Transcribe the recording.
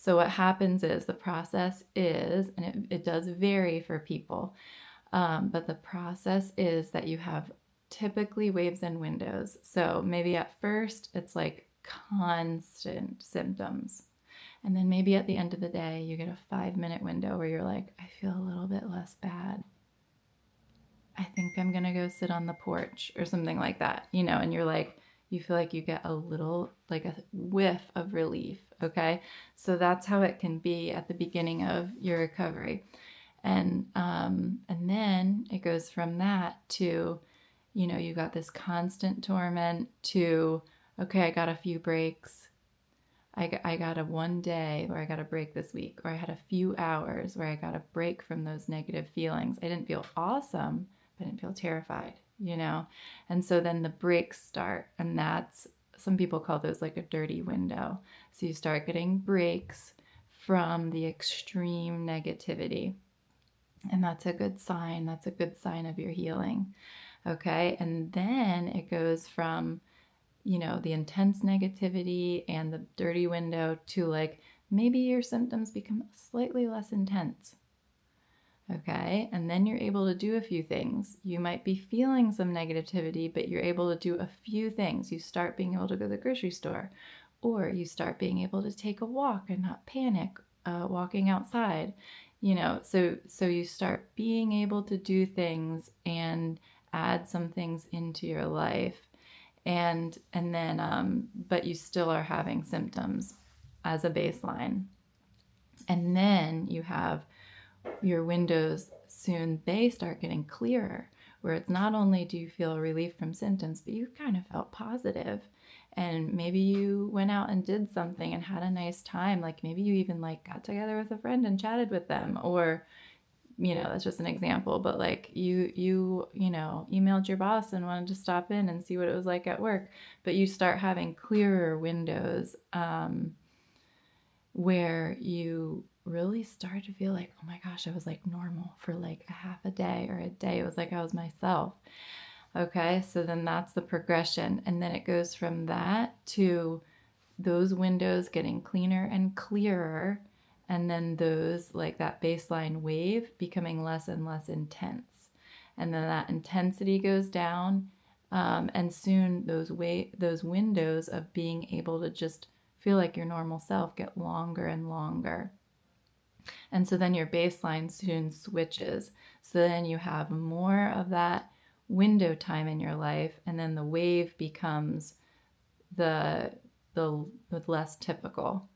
So what happens is the process is, and it does vary for people, but the process is that you have typically waves and windows. So maybe at first it's like constant symptoms. And then maybe at the end of the day, you get a 5 minute window where you're like, I feel a little bit less bad. I think I'm going to go sit on the porch or something like that, and you're like, you feel like you get a little, like a whiff of relief. Okay. So that's how it can be at the beginning of your recovery. And then it goes from that to, you got this constant torment to, okay, I got a few breaks. I got a one day where I got a break this week, or I had a few hours where I got a break from those negative feelings. I didn't feel awesome, but I didn't feel terrified. And so then the breaks start, and that's, some people call those like a dirty window. So you start getting breaks from the extreme negativity. And that's a good sign. That's a good sign of your healing. Okay. And then it goes from, the intense negativity and the dirty window to like maybe your symptoms become slightly less intense. Okay. And then you're able to do a few things. You might be feeling some negativity, but you're able to do a few things. You start being able to go to the grocery store, or you start being able to take a walk and not panic walking outside. So you start being able to do things and add some things into your life, and then but you still are having symptoms as a baseline. And then you have your windows, soon they start getting clearer, where it's not only do you feel relief from symptoms, but you kind of felt positive, and maybe you went out and did something and had a nice time. Like maybe you even like got together with a friend and chatted with them, or that's just an example, but like you emailed your boss and wanted to stop in and see what it was like at work. But you start having clearer windows, where you really start to feel like, oh my gosh, I was like normal for like a half a day or a day. It was like I was myself. Okay, so then that's the progression. And then it goes from that to those windows getting cleaner and clearer, and then those, like that baseline wave, becoming less and less intense. And then that intensity goes down, and soon those windows of being able to just feel like your normal self get longer and longer. And so then your baseline soon switches. So then you have more of that window time in your life, and then the wave becomes the the less typical.